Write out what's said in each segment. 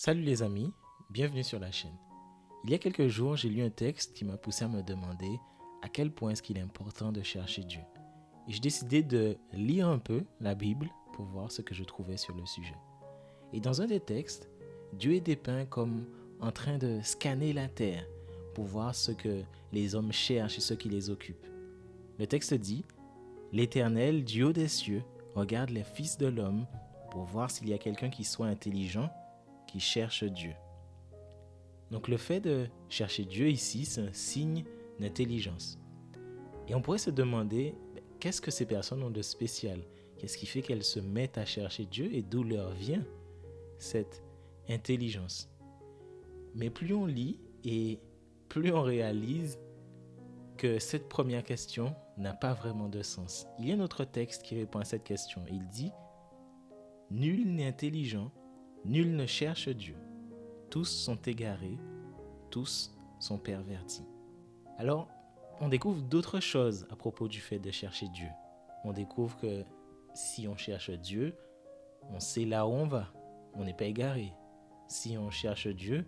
Salut les amis, bienvenue sur la chaîne. Il y a quelques jours, j'ai lu un texte qui m'a poussé à me demander à quel point est-ce qu'il est important de chercher Dieu. Et j'ai décidé de lire un peu la Bible pour voir ce que je trouvais sur le sujet. Et dans un des textes, Dieu est dépeint comme en train de scanner la terre pour voir ce que les hommes cherchent et ce qui les occupe. Le texte dit « L'Éternel, du haut des cieux, regarde les fils de l'homme pour voir s'il y a quelqu'un qui soit intelligent, qui cherche Dieu. » Donc le fait de chercher Dieu ici, c'est un signe d'intelligence. Et on pourrait se demander, qu'est-ce que ces personnes ont de spécial? Qu'est-ce qui fait qu'elles se mettent à chercher Dieu et d'où leur vient cette intelligence? Mais plus on lit et plus on réalise que cette première question n'a pas vraiment de sens. Il y a un autre texte qui répond à cette question. Il dit « Nul n'est intelligent, nul ne cherche Dieu. Tous sont égarés, tous sont pervertis. » Alors, on découvre d'autres choses à propos du fait de chercher Dieu. On découvre que si on cherche Dieu, on sait là où on va. On n'est pas égaré. Si on cherche Dieu,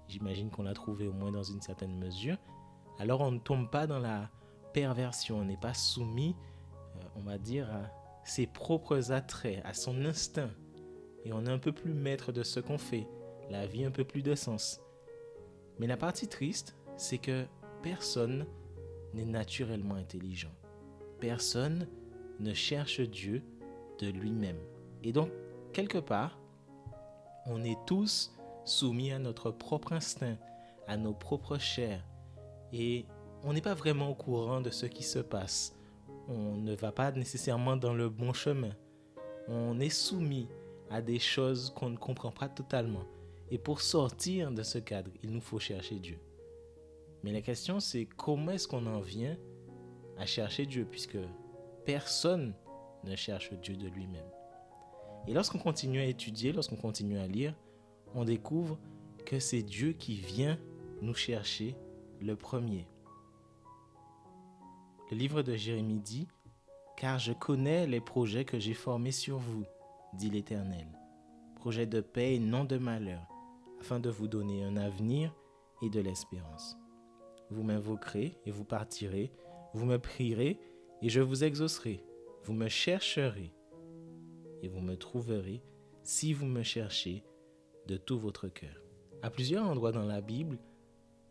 j'imagine qu'on l'a trouvé au moins dans une certaine mesure, alors on ne tombe pas dans la perversion, on n'est pas soumis, on va dire, à ses propres attraits, à son instinct. Et on est un peu plus maître de ce qu'on fait. La vie a un peu plus de sens. Mais la partie triste, c'est que personne n'est naturellement intelligent. Personne ne cherche Dieu de lui-même. Et donc, quelque part, on est tous soumis à notre propre instinct, à nos propres chairs. Et on n'est pas vraiment au courant de ce qui se passe. On ne va pas nécessairement dans le bon chemin. On est soumis à des choses qu'on ne comprend pas totalement. Et pour sortir de ce cadre, il nous faut chercher Dieu. Mais la question, c'est comment est-ce qu'on en vient à chercher Dieu, puisque personne ne cherche Dieu de lui-même. Et lorsqu'on continue à étudier, lorsqu'on continue à lire, on découvre que c'est Dieu qui vient nous chercher le premier. Le livre de Jérémie dit « Car je connais les projets que j'ai formés sur vous, dit l'Éternel, projets de paix et non de malheur, afin de vous donner un avenir et de l'espérance. Vous m'invoquerez et vous partirez, vous me prierez et je vous exaucerai, vous me chercherez et vous me trouverez si vous me cherchez de tout votre cœur. » À plusieurs endroits dans la Bible,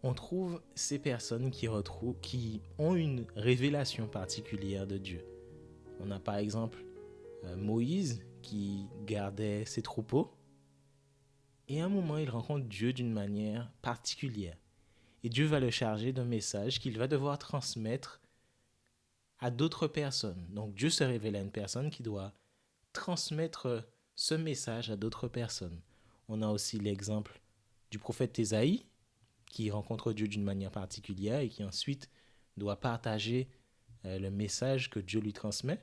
on trouve ces personnes qui ont une révélation particulière de Dieu. On a par exemple Moïse qui gardait ses troupeaux et à un moment il rencontre Dieu d'une manière particulière. Et Dieu va le charger d'un message qu'il va devoir transmettre à d'autres personnes. Donc Dieu se révèle à une personne qui doit transmettre ce message à d'autres personnes. On a aussi l'exemple du prophète Ésaïe qui rencontre Dieu d'une manière particulière et qui ensuite doit partager le message que Dieu lui transmet.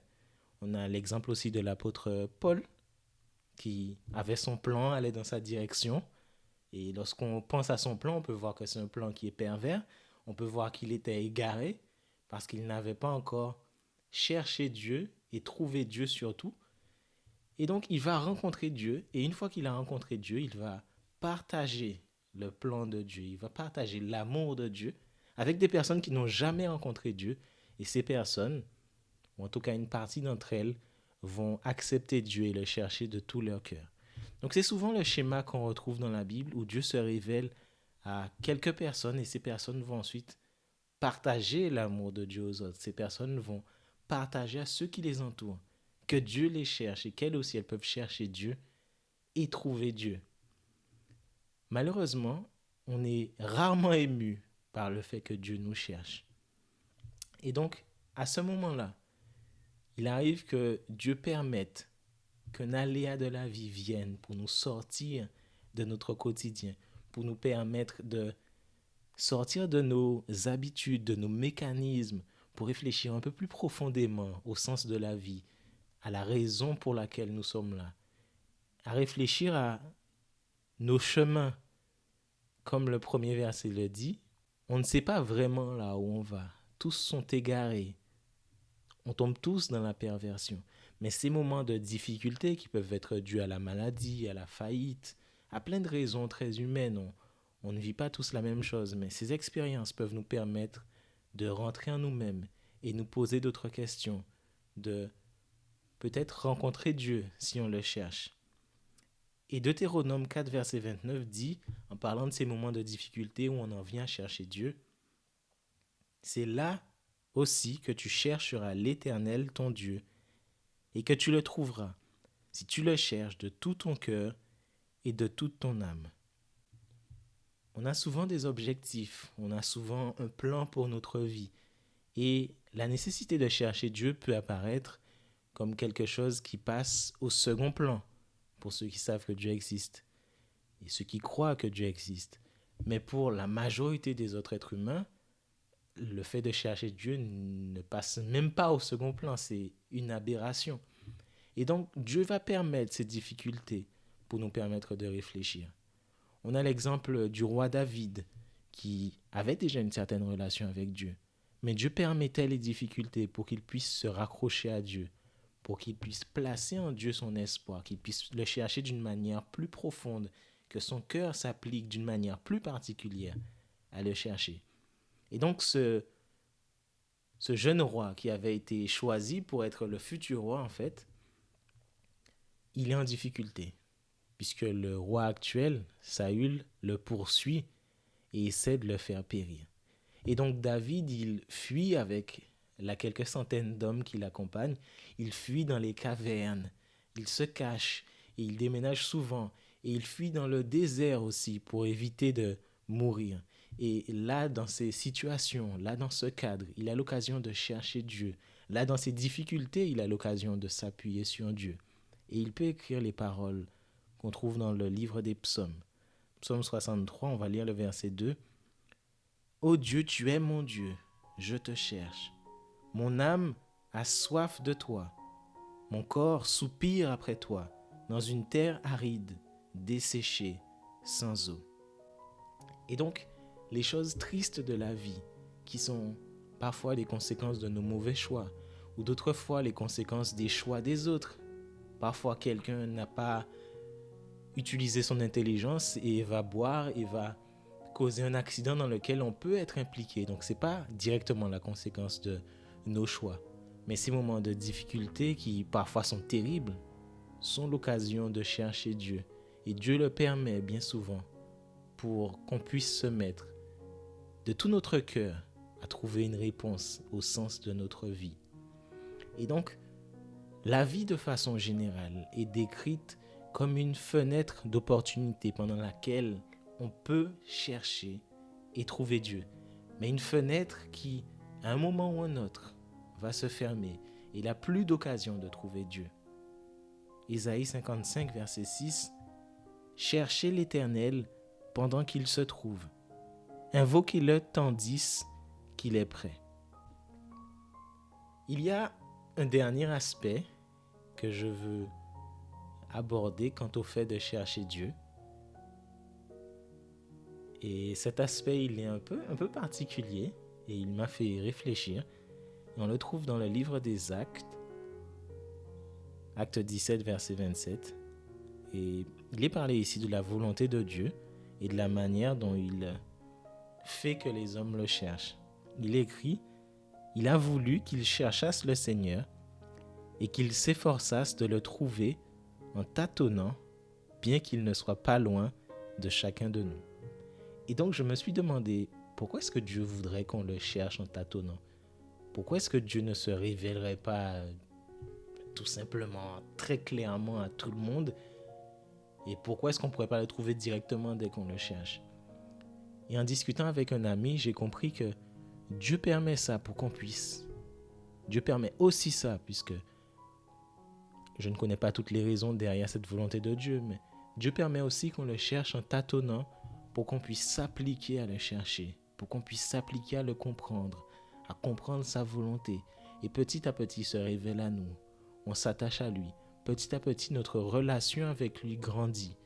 On a l'exemple aussi de l'apôtre Paul qui avait son plan, allait dans sa direction. Et lorsqu'on pense à son plan, on peut voir que c'est un plan qui est pervers. On peut voir qu'il était égaré parce qu'il n'avait pas encore cherché Dieu et trouvé Dieu surtout. Et donc, il va rencontrer Dieu. Et une fois qu'il a rencontré Dieu, il va partager le plan de Dieu. Il va partager l'amour de Dieu avec des personnes qui n'ont jamais rencontré Dieu. Et ces personnes, ou en tout cas une partie d'entre elles, vont accepter Dieu et le chercher de tout leur cœur. Donc c'est souvent le schéma qu'on retrouve dans la Bible où Dieu se révèle à quelques personnes et ces personnes vont ensuite partager l'amour de Dieu aux autres. Ces personnes vont partager à ceux qui les entourent que Dieu les cherche et qu'elles aussi elles peuvent chercher Dieu et trouver Dieu. Malheureusement, on est rarement ému par le fait que Dieu nous cherche. Et donc, à ce moment-là, il arrive que Dieu permette qu'un aléa de la vie vienne pour nous sortir de notre quotidien, pour nous permettre de sortir de nos habitudes, de nos mécanismes, pour réfléchir un peu plus profondément au sens de la vie, à la raison pour laquelle nous sommes là, à réfléchir à nos chemins. Comme le premier verset le dit, on ne sait pas vraiment là où on va. Tous sont égarés. On tombe tous dans la perversion. Mais ces moments de difficulté qui peuvent être dus à la maladie, à la faillite, à plein de raisons très humaines. On ne vit pas tous la même chose, mais ces expériences peuvent nous permettre de rentrer en nous-mêmes et nous poser d'autres questions, de peut-être rencontrer Dieu si on le cherche. Et Deutéronome 4, verset 29 dit, en parlant de ces moments de difficulté où on en vient chercher Dieu, c'est là aussi que tu chercheras l'Éternel ton Dieu et que tu le trouveras si tu le cherches de tout ton cœur et de toute ton âme. On a souvent des objectifs, on a souvent un plan pour notre vie et la nécessité de chercher Dieu peut apparaître comme quelque chose qui passe au second plan pour ceux qui savent que Dieu existe et ceux qui croient que Dieu existe. Mais pour la majorité des autres êtres humains, le fait de chercher Dieu ne passe même pas au second plan, c'est une aberration. Et donc Dieu va permettre ces difficultés pour nous permettre de réfléchir. On a l'exemple du roi David qui avait déjà une certaine relation avec Dieu. Mais Dieu permettait les difficultés pour qu'il puisse se raccrocher à Dieu, pour qu'il puisse placer en Dieu son espoir, qu'il puisse le chercher d'une manière plus profonde, que son cœur s'applique d'une manière plus particulière à le chercher. Et donc ce jeune roi qui avait été choisi pour être le futur roi, en fait, il est en difficulté, puisque le roi actuel, Saül, le poursuit et essaie de le faire périr. Et donc David, il fuit avec les quelques centaines d'hommes qui l'accompagnent, il fuit dans les cavernes, il se cache et il déménage souvent. Et il fuit dans le désert aussi pour éviter de mourir. Et là, dans ces situations, là, dans ce cadre, il a l'occasion de chercher Dieu. Là, dans ces difficultés, il a l'occasion de s'appuyer sur Dieu. Et il peut écrire les paroles qu'on trouve dans le livre des psaumes. Psaume 63, on va lire le verset 2. Ô Dieu, tu es mon Dieu, je te cherche. Mon âme a soif de toi. Mon corps soupire après toi, dans une terre aride, desséchée, sans eau. Et donc, les choses tristes de la vie, qui sont parfois les conséquences de nos mauvais choix, ou d'autres fois les conséquences des choix des autres. Parfois, quelqu'un n'a pas utilisé son intelligence et va boire et va causer un accident dans lequel on peut être impliqué. Donc, ce n'est pas directement la conséquence de nos choix. Mais ces moments de difficulté qui parfois sont terribles sont l'occasion de chercher Dieu. Et Dieu le permet bien souvent pour qu'on puisse se mettre de tout notre cœur à trouver une réponse au sens de notre vie. Et donc, la vie de façon générale est décrite comme une fenêtre d'opportunité pendant laquelle on peut chercher et trouver Dieu. Mais une fenêtre qui, à un moment ou un autre, va se fermer et il n'a plus d'occasion de trouver Dieu. Ésaïe 55, verset 6, « Cherchez l'Éternel pendant qu'il se trouve. Invoquez-le tandis qu'il est prêt. » Il y a un dernier aspect que je veux aborder quant au fait de chercher Dieu. Et cet aspect, il est un peu particulier et il m'a fait réfléchir. Et on le trouve dans le livre des Actes, Acte 17, verset 27. Et il est parlé ici de la volonté de Dieu et de la manière dont il fait que les hommes le cherchent. Il écrit, « Il a voulu qu'ils cherchassent le Seigneur et qu'ils s'efforçassent de le trouver en tâtonnant, bien qu'il ne soit pas loin de chacun de nous. » Et donc je me suis demandé, pourquoi est-ce que Dieu voudrait qu'on le cherche en tâtonnant? Pourquoi est-ce que Dieu ne se révélerait pas tout simplement, très clairement à tout le monde? Et pourquoi est-ce qu'on ne pourrait pas le trouver directement dès qu'on le cherche? Et en discutant avec un ami, j'ai compris que Dieu permet ça pour qu'on puisse. Dieu permet aussi ça, puisque je ne connais pas toutes les raisons derrière cette volonté de Dieu, mais Dieu permet aussi qu'on le cherche en tâtonnant pour qu'on puisse s'appliquer à le chercher, pour qu'on puisse s'appliquer à le comprendre, à comprendre sa volonté, et petit à petit se révèle à nous. On s'attache à lui. Petit à petit, notre relation avec lui grandit.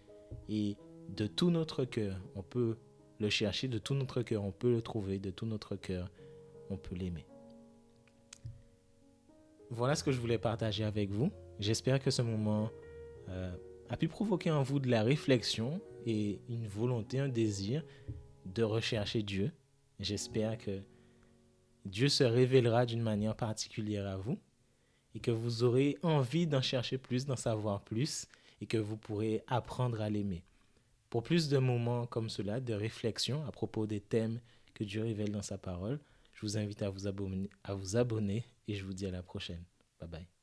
Et de tout notre cœur, on peut le chercher, de tout notre cœur, on peut le trouver, de tout notre cœur, on peut l'aimer. Voilà ce que je voulais partager avec vous. J'espère que ce moment a pu provoquer en vous de la réflexion et une volonté, un désir de rechercher Dieu. J'espère que Dieu se révélera d'une manière particulière à vous et que vous aurez envie d'en chercher plus, d'en savoir plus et que vous pourrez apprendre à l'aimer. Pour plus de moments comme cela, de réflexion à propos des thèmes que Dieu révèle dans sa parole, je vous invite à vous abonner et je vous dis à la prochaine. Bye bye.